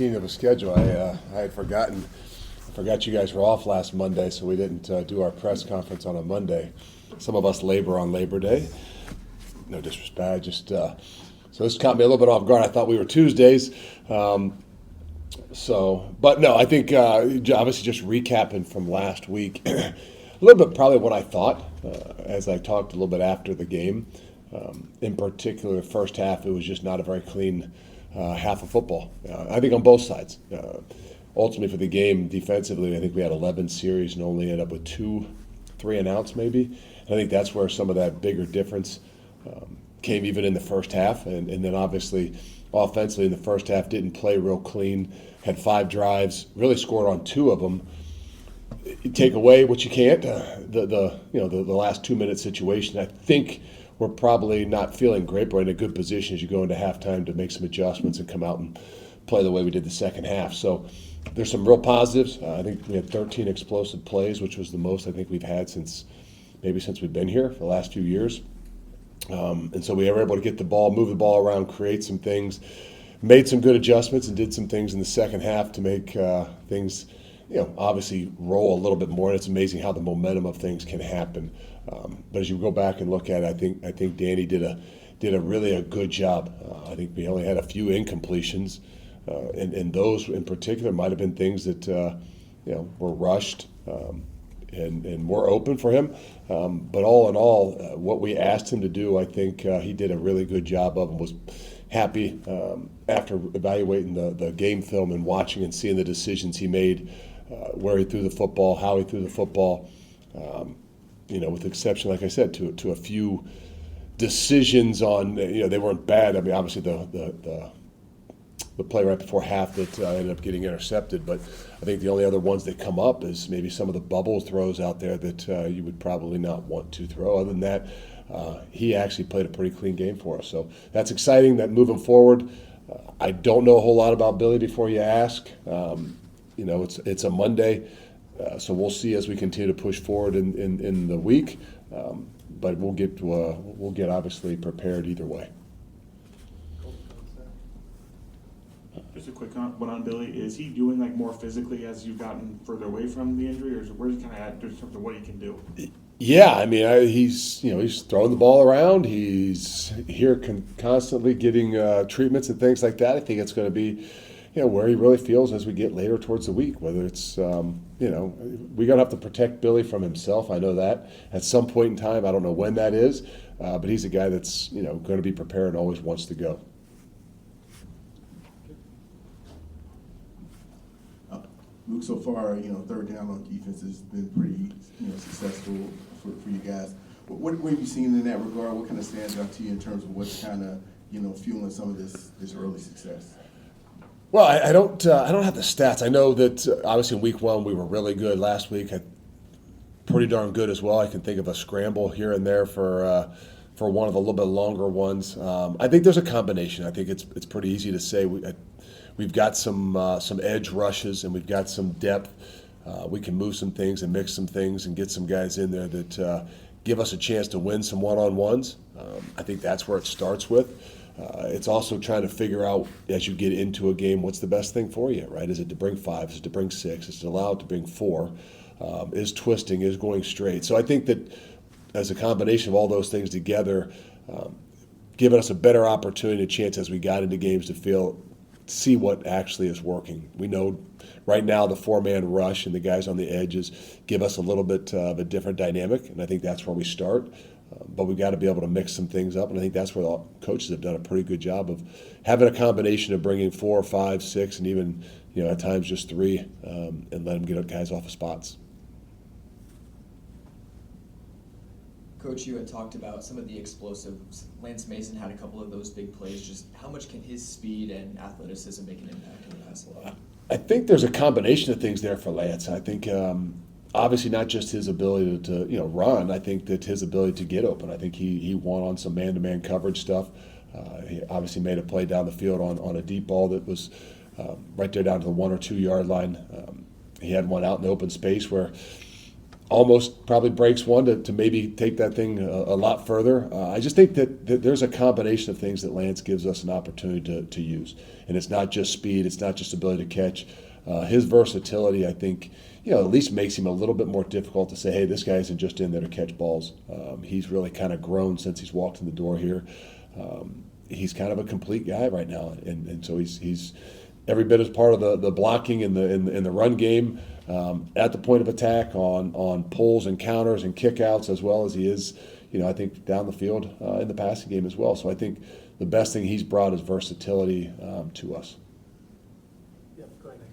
Speaking of a schedule, I had forgotten. I forgot you guys were off last Monday, so we didn't do our press conference on a Monday. Some of us labor on Labor Day. No disrespect, so this caught me a little bit off guard. I thought we were Tuesdays. But no, I think obviously just recapping from last week, a little bit probably what I thought as I talked a little bit after the game. In particular, the first half, it was just not a very clean half of football. I think on both sides. Ultimately, for the game, defensively, I think we had 11 series and only ended up with 3 and outs maybe. And I think that's where some of that bigger difference came even in the first half. And then obviously, offensively in the first half, didn't play real clean. Had 5 drives, really scored on 2 of them. You take away what you can't. The last 2-minute situation, I think we're probably not feeling great, but we're in a good position as you go into halftime to make some adjustments and come out and play the way we did the second half. So there's some real positives. I think we had 13 explosive plays, which was the most I think we've had since we've been here for the last few years. And so we were able to get the ball, move the ball around, create some things, made some good adjustments, and did some things in the second half to make things, obviously roll a little bit more. And it's amazing how the momentum of things can happen. But as you go back and look at it, I think Danny did a really good job. I think we only had a few incompletions, and those in particular might have been things that were rushed and more open for him. But all in all, what we asked him to do, I think he did a really good job of, and was happy after evaluating the game film and watching and seeing the decisions he made, where he threw the football, how he threw the football. With the exception, like I said, to a few decisions on, they weren't bad. I mean, obviously the play right before half that ended up getting intercepted, but I think the only other ones that come up is maybe some of the bubble throws out there that you would probably not want to throw. Other than that, he actually played a pretty clean game for us. So that's exciting. That moving forward, I don't know a whole lot about Billy before you ask. It's a Monday. So we'll see as we continue to push forward in the week, but we'll get obviously prepared either way. Just a quick one on Billy. Is he doing more physically as you've gotten further away from the injury, or where's he kind of at in terms of what he can do? Yeah, I mean, he's throwing the ball around. He's here constantly getting treatments and things like that. I think it's going to be where he really feels as we get later towards the week, whether it's, we're going to have to protect Billy from himself. I know that at some point in time. I don't know when that is, but he's a guy that's, going to be prepared and always wants to go. Luke, so far, third down on defense has been pretty, successful for you guys. What have you seen in that regard? What kind of stands out to you in terms of what's kind of, fueling some of this early success? Well, I don't have the stats. I know that obviously in week 1 we were really good. Last week, pretty darn good as well. I can think of a scramble here and there for one of the little bit longer ones. I think there's a combination. I think it's pretty easy to say we've got some edge rushes and we've got some depth. We can move some things and mix some things and get some guys in there that give us a chance to win some one-on-ones. I think that's where it starts with. It's also trying to figure out as you get into a game what's the best thing for you, right? Is it to bring 5? Is it to bring 6? Is it allowed to bring 4? Is twisting? Is going straight? So I think that as a combination of all those things together, giving us a better opportunity, a chance as we got into games to see what actually is working. We know right now the 4-man rush and the guys on the edges give us a little bit of a different dynamic, and I think that's where we start. But we've got to be able to mix some things up, and I think that's where the coaches have done a pretty good job of having a combination of bringing 4, 5, 6, and even at times just 3, and let them get guys off of spots. Coach, you had talked about some of the explosives. Lance Mason had a couple of those big plays. Just how much can his speed and athleticism make an impact in the pass line? I think there's a combination of things there for Lance. I think obviously not just his ability to run. I think that his ability to get open. I think he won on some man-to-man coverage stuff. He obviously made a play down the field on a deep ball that was right there down to the 1 or 2 yard line. He had one out in the open space where almost probably breaks one to maybe take that thing a lot further. I just think that there's a combination of things that Lance gives us an opportunity to use. And it's not just speed, it's not just ability to catch. His versatility, I think, at least makes him a little bit more difficult to say, hey, this guy isn't just in there to catch balls. He's really kind of grown since he's walked in the door here. He's kind of a complete guy right now. And so he's every bit as part of the blocking in the run game, at the point of attack, on pulls and counters and kickouts, as well as he is, I think, down the field in the passing game as well. So I think the best thing he's brought is versatility to us. Yep, go ahead, Nick.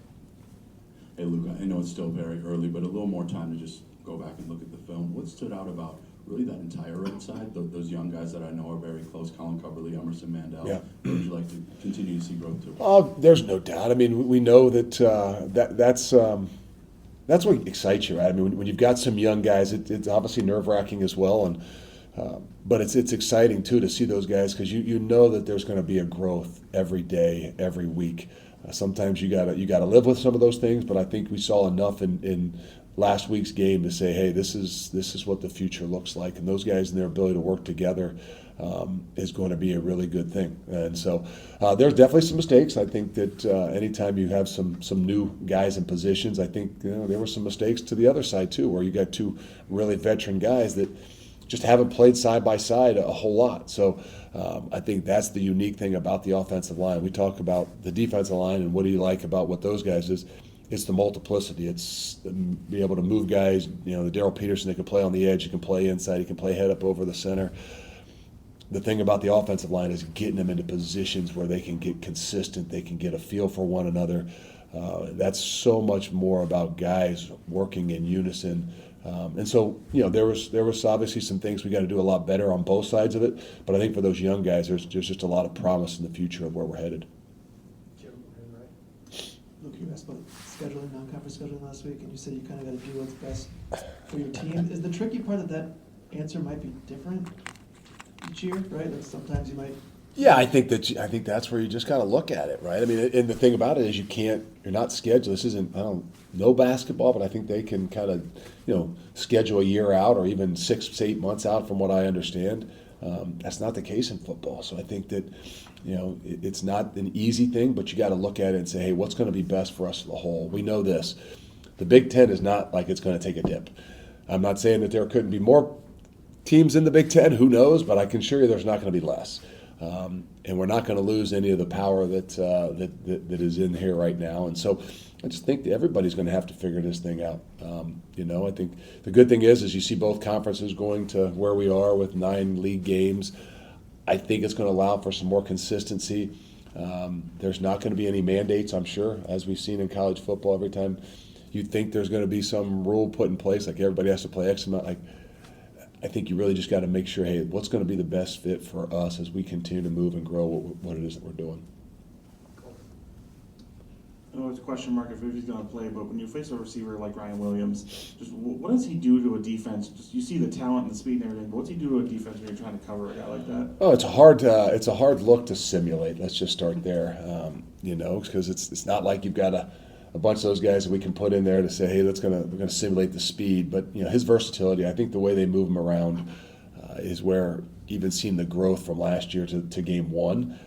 Hey, Luke, I know it's still very early, but a little more time to just go back and look at the film. What stood out about really that entire right side, those young guys that I know are very close, Colin Cubberly, Emerson Mandel? Yeah. Where would you like to continue to see growth to? Oh, there's no doubt. I mean, we know that that's what excites you, right? I mean, when you've got some young guys, it's obviously nerve-wracking as well, and but it's exciting too to see those guys, because you know that there's going to be a growth every day, every week. Sometimes you gotta live with some of those things, but I think we saw enough in last week's game to say, hey, this is what the future looks like, and those guys and their ability to work together is going to be a really good thing. And so there's definitely some mistakes. I think that anytime you have some new guys in positions, I think there were some mistakes to the other side too, where you got two really veteran guys that just haven't played side by side a whole lot. So I think that's the unique thing about the offensive line. We talk about the defensive line and what do you like about what those guys is. It's the multiplicity. It's be able to move guys. The Darrell Peterson, they can play on the edge. He can play inside. He can play head up over the center. The thing about the offensive line is getting them into positions where they can get consistent. They can get a feel for one another. That's so much more about guys working in unison. And so, there was obviously some things we got to do a lot better on both sides of it. But I think for those young guys, there's just a lot of promise in the future of where we're headed. Jim, right? Luke, you asked about scheduling, non-conference scheduling last week, and you said you kind of got to do what's best for your team. Is the tricky part that answer might be different each year, right? Like sometimes you might. Yeah, I think that's where you just got to look at it, right? I mean, and the thing about it is you're not scheduled. This isn't, no basketball, but I think they can kind of, schedule a year out or even 6 to 8 months out from what I understand. That's not the case in football. So I think that, it's not an easy thing, but you got to look at it and say, hey, what's going to be best for us as a whole? We know this. The Big Ten is not like it's going to take a dip. I'm not saying that there couldn't be more teams in the Big Ten. Who knows? But I can assure you there's not going to be less. And we're not going to lose any of the power that is in here right now. And so I just think that everybody's going to have to figure this thing out. I think the good thing is you see both conferences going to where we are with 9 league games. I think it's going to allow for some more consistency. There's not going to be any mandates, I'm sure, as we've seen in college football. Every time you think there's going to be some rule put in place, like everybody has to play X amount, I think you really just got to make sure, hey, what's going to be the best fit for us as we continue to move and grow what it is that we're doing. I know it's a question mark if he's going to play, but when you face a receiver like Ryan Williams, just what does he do to a defense? Just you see the talent and the speed and everything, but what's he do to a defense when you're trying to cover a guy like that? Oh, it's a hard look to simulate. Let's just start there, because it's not like you've got a bunch of those guys that we can put in there to say, hey, we're going to simulate the speed. But his versatility, I think the way they move him around is where even seeing the growth from last year to game 1.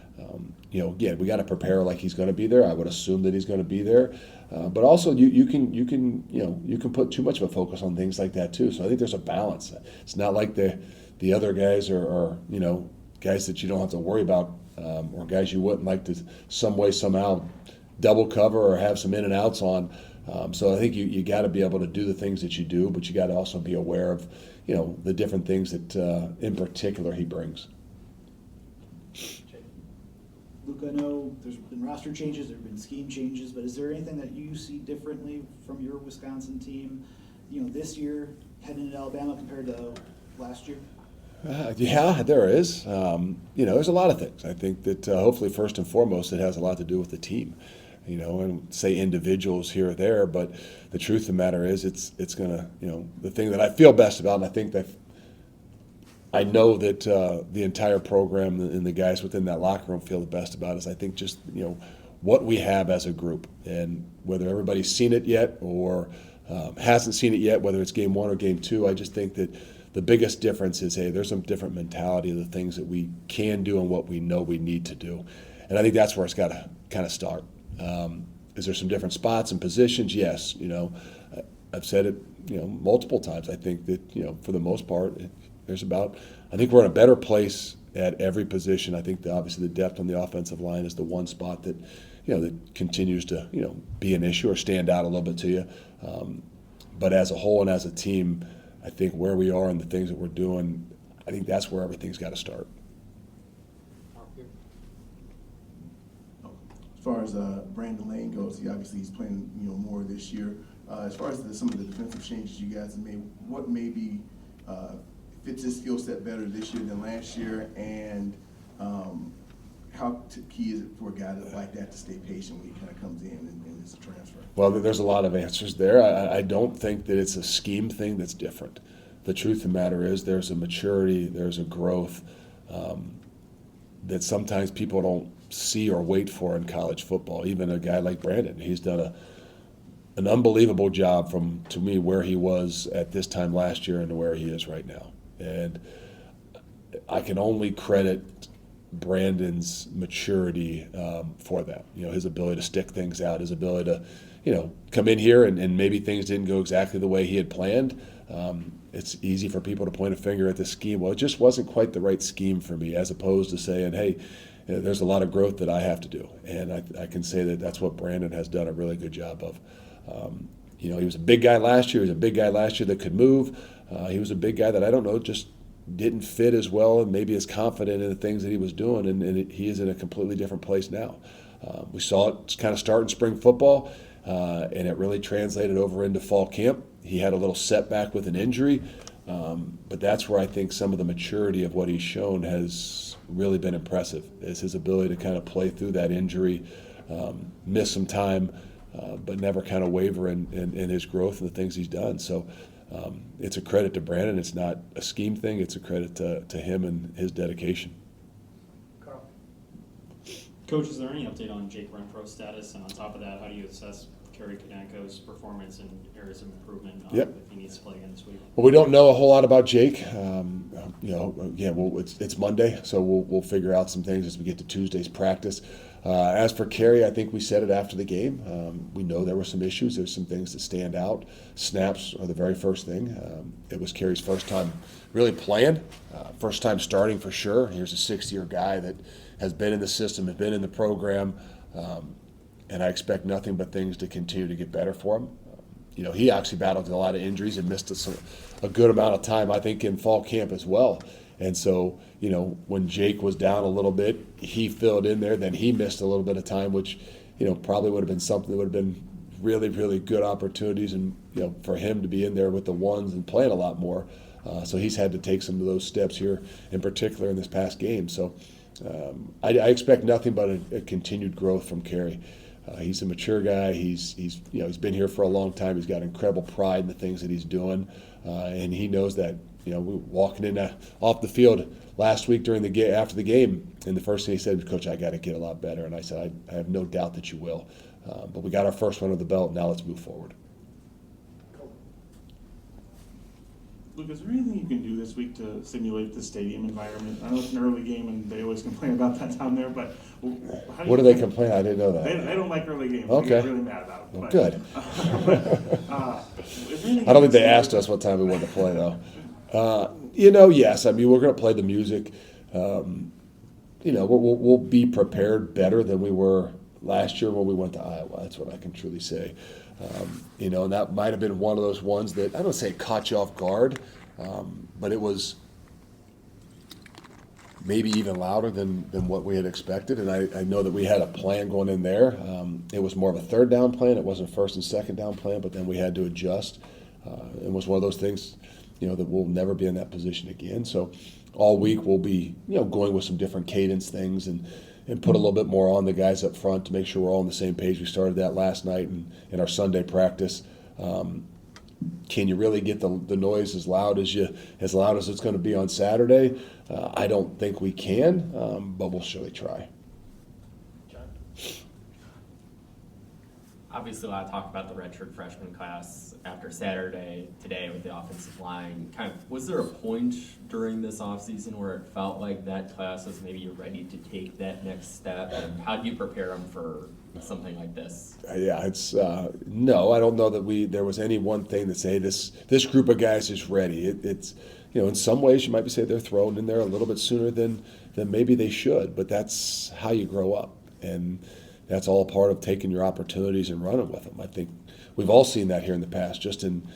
Again, we got to prepare like he's going to be there. I would assume that he's going to be there, but also you can put too much of a focus on things like that too. So I think there's a balance. It's not like the other guys are guys that you don't have to worry about, or guys you wouldn't like to some way somehow double cover or have some in and outs on. So I think you got to be able to do the things that you do, but you got to also be aware of the different things that in particular he brings. Luke, I know there's been roster changes, there have been scheme changes, but is there anything that you see differently from your Wisconsin team, this year heading into Alabama compared to last year? Yeah, there is. There's a lot of things. I think that hopefully first and foremost it has a lot to do with the team, and say individuals here or there. But the truth of the matter is it's going to, the thing that I feel best about, and I think that I know that the entire program and the guys within that locker room feel the best about is I think just, what we have as a group. And whether everybody's seen it yet or Hasn't seen it yet, whether it's game 1 or game 2. I just think that the biggest difference is, hey, there's some different mentality of the things that we can do and what we know we need to do. And I think that's where it's got to kind of start. Is there some different spots and positions? Yes. I've said it, multiple times. I think that, for the most part, I think we're in a better place at every position. I think obviously the depth on the offensive line is the one spot that, that continues to, be an issue or stand out a little bit to you. But as a whole and as a team, I think where we are and the things that we're doing, I think that's where everything's got to start. As far as Brandon Lane goes, he's playing more this year. As far as some of the defensive changes you guys have made, what maybe fits his skill set better this year than last year, and how key is it for a guy like that to stay patient when he kind of comes in and it's a transfer? Well, there's a lot of answers there. I don't think that it's a scheme thing that's different. The truth of the matter is there's a maturity, there's a growth that sometimes people don't see or wait for in college football. Even a guy like Brandon, he's done an unbelievable job from, to me, where he was at this time last year and to where he is right now. And I can only credit Brandon's maturity for that. His ability to stick things out, his ability to, come in here and maybe things didn't go exactly the way he had planned. It's easy for people to point a finger at the scheme. Well, it just wasn't quite the right scheme for me, as opposed to saying, hey, there's a lot of growth that I have to do. And I can say that that's what Brandon has done a really good job of. He was a big guy last year. He was a big guy last year that could move. He was a big guy that, I don't know, just didn't fit as well and maybe as confident in the things that he was doing. And he is in a completely different place now. We saw it kind of start in spring football, and it really translated over into fall camp. He had a little setback with an injury, but that's where I think some of the maturity of what he's shown has really been impressive, is his ability to kind of play through that injury, miss some time, but never kind of waver in his growth and the things he's done. So it's a credit to Brandon. It's not a scheme thing. It's a credit to him and his dedication. Carl. Coach, is there any update on Jake Renfro's status? And on top of that, how do you assess Kerry Kadanko's performance and areas of improvement if he needs to play again this week? Well, we don't know a whole lot about Jake. It's Monday, so we'll figure out some things as we get to Tuesday's practice. As for Kerry, I think we said it after the game. We know there were some issues. There's some things that stand out. Snaps are the very first thing. It was Kerry's first time really playing, first time starting for sure. Here's a 6-year guy that has been in the system, has been in the program, and I expect nothing but things to continue to get better for him. He actually battled a lot of injuries and missed a good amount of time, I think, in fall camp as well. And so, when Jake was down a little bit, he filled in there. Then he missed a little bit of time, which, probably would have been something that would have been really, really good opportunities and, for him to be in there with the ones and playing a lot more. So he's had to take some of those steps here, in particular in this past game. So I expect nothing but a continued growth from Kerry. He's a mature guy. He's been here for a long time. He's got incredible pride in the things that he's doing, and he knows that. We were walking in off the field last week after the game, and the first thing he said, "Coach, I got to get a lot better." And I said, "I have no doubt that you will." But we got our first one under the belt. Now let's move forward. Luke, is there anything you can do this week to simulate the stadium environment? I know it's an early game, and they always complain about that down there, but how What do they complain? I didn't know that. They don't like early games. Okay. They get really mad about it. Well, But, good. is there anything I don't you think they can asked us what time we wanted to play, though. Yes. I mean, we're going to play the music. We'll be prepared better than we were last year when we went to Iowa. That's what I can truly say. And that might have been one of those ones that, I don't say caught you off guard, but it was maybe even louder than what we had expected. And I know that we had a plan going in there. It was more of a third down plan. It wasn't a first and second down plan, but then we had to adjust. It was one of those things, that we'll never be in that position again. So all week we'll be, going with some different cadence things and put a little bit more on the guys up front to make sure we're all on the same page. We started that last night in our Sunday practice. Can you really get the noise as loud as it's going to be on Saturday? I don't think we can, but we'll surely try. John. Obviously, a lot of talk about the redshirt freshman class after Saturday, today with the offensive line. Was there a point during this offseason where it felt like that class was maybe ready to take that next step? And how do you prepare them for something like this? Yeah, it's no. I don't know that there was any one thing that say this group of guys is ready. It's in some ways you might be saying they're thrown in there a little bit sooner than maybe they should, but that's how you grow up, and that's all part of taking your opportunities and running with them. I think we've all seen that here in the past, just in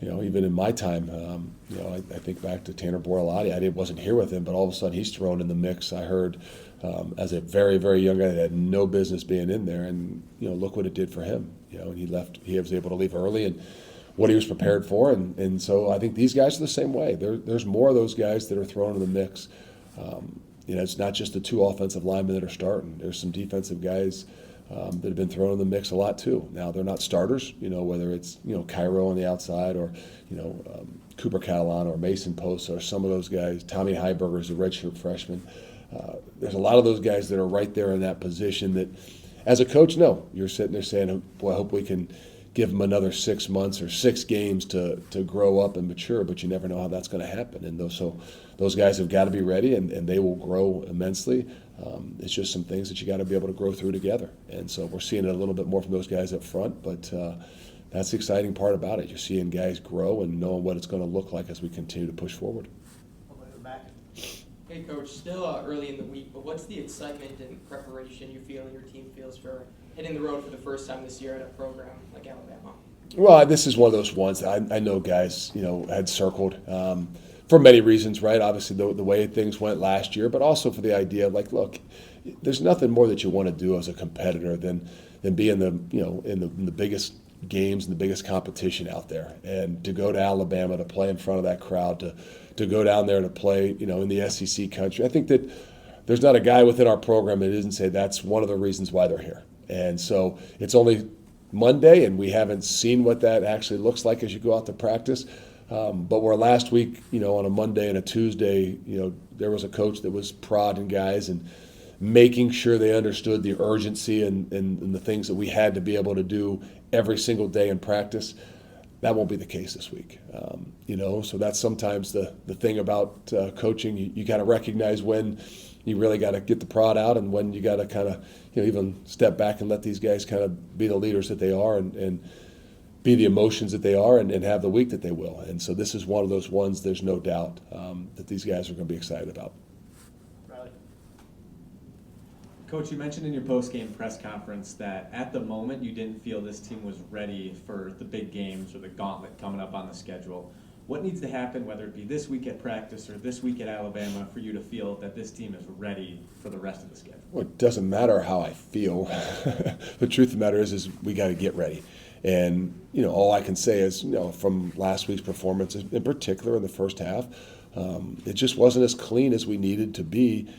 even in my time. I think back to Tanner Borelati. I wasn't here with him, but all of a sudden he's thrown in the mix. I heard as a very, very young guy that had no business being in there, and look what it did for him. And he left. He was able to leave early, and what he was prepared for. And so I think these guys are the same way. There's more of those guys that are thrown in the mix. It's not just the 2 offensive linemen that are starting. There's some defensive guys that have been thrown in the mix a lot too. Now they're not starters, whether it's Cairo on the outside or Cooper Catalano or Mason Post or some of those guys. Tommy Heiberger is a redshirt freshman. There's a lot of those guys that are right there in that position that, as a coach, no, you're sitting there saying, boy, I hope we can give them another 6 months or 6 games to grow up and mature, but you never know how that's going to happen. And those guys have got to be ready, and they will grow immensely. It's just some things that you got to be able to grow through together. And so we're seeing it a little bit more from those guys up front, but that's the exciting part about it. You're seeing guys grow and knowing what it's going to look like as we continue to push forward. Hey, Coach, still early in the week, but what's the excitement and preparation you feel and your team feels for hitting the road for the first time this year at a program like Alabama? Well, this is one of those ones that I know guys, had circled for many reasons, right? Obviously, the way things went last year, but also for the idea of look, there's nothing more that you want to do as a competitor than be in the biggest games and the biggest competition out there, and to go to Alabama to play in front of that crowd, to go down there to play, in the SEC country. I think that there's not a guy within our program that doesn't say that's one of the reasons why they're here. And so it's only Monday, and we haven't seen what that actually looks like as you go out to practice. But where last week, on a Monday and a Tuesday, there was a coach that was prodding guys and making sure they understood the urgency and the things that we had to be able to do every single day in practice. That won't be the case this week. So that's sometimes the thing about coaching. You got to recognize when you really got to get the prod out and when you got to kind of even step back and let these guys kind of be the leaders that they are and be the emotions that they are and have the week that they will. And so this is one of those ones, there's no doubt that these guys are going to be excited about. Coach, you mentioned in your post-game press conference that at the moment you didn't feel this team was ready for the big games or the gauntlet coming up on the schedule. What needs to happen, whether it be this week at practice or this week at Alabama, for you to feel that this team is ready for the rest of the schedule? Well, it doesn't matter how I feel. The truth of the matter is we got to get ready. And, all I can say is, from last week's performance, in particular in the first half, it just wasn't as clean as we needed to be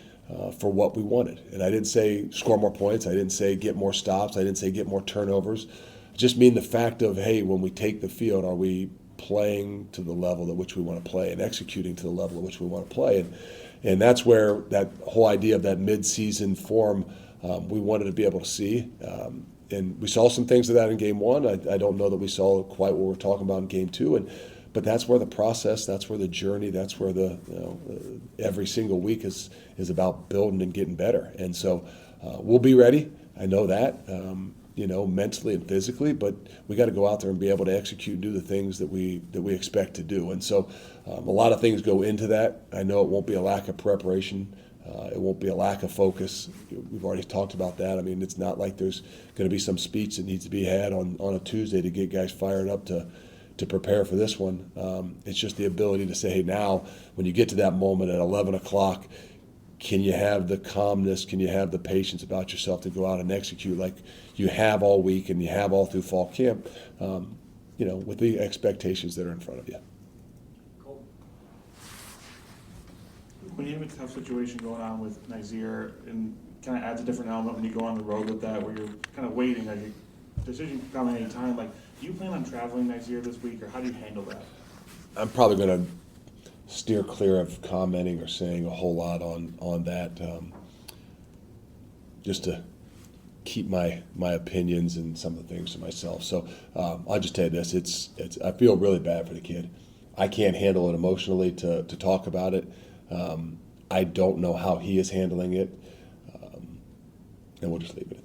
for what we wanted. And I didn't say score more points. I didn't say get more stops. I didn't say get more turnovers. I just mean the fact of, hey, when we take the field, are we playing to the level at which we want to play and executing to the level at which we want to play? And that's where that whole idea of that mid-season form we wanted to be able to see. And we saw some things of that in game one. I don't know that we saw quite what we're talking about in game two. But that's where the process, that's where the journey, that's where every single week is about building and getting better. And so we'll be ready. I know that, mentally and physically. But we got to go out there and be able to execute and do the things that we expect to do. And so a lot of things go into that. I know it won't be a lack of preparation. It won't be a lack of focus. We've already talked about that. I mean, it's not like there's going to be some speech that needs to be had on a Tuesday to get guys fired up to prepare for this one. It's just the ability to say, hey, now, when you get to that moment at 11 o'clock, can you have the calmness, can you have the patience about yourself to go out and execute like you have all week and you have all through fall camp, with the expectations that are in front of you. When you have a tough situation going on with Nazir, and kind of adds a different element when you go on the road with that, where you're kind of waiting, like a decision can come at any time, like, do you plan on traveling Nazir this week, or how do you handle that? I'm probably going to steer clear of commenting or saying a whole lot on that, just to keep my opinions and some of the things to myself. So I'll just tell you this: it's I feel really bad for the kid. I can't handle it emotionally to talk about it. I don't know how he is handling it, and we'll just leave it at that.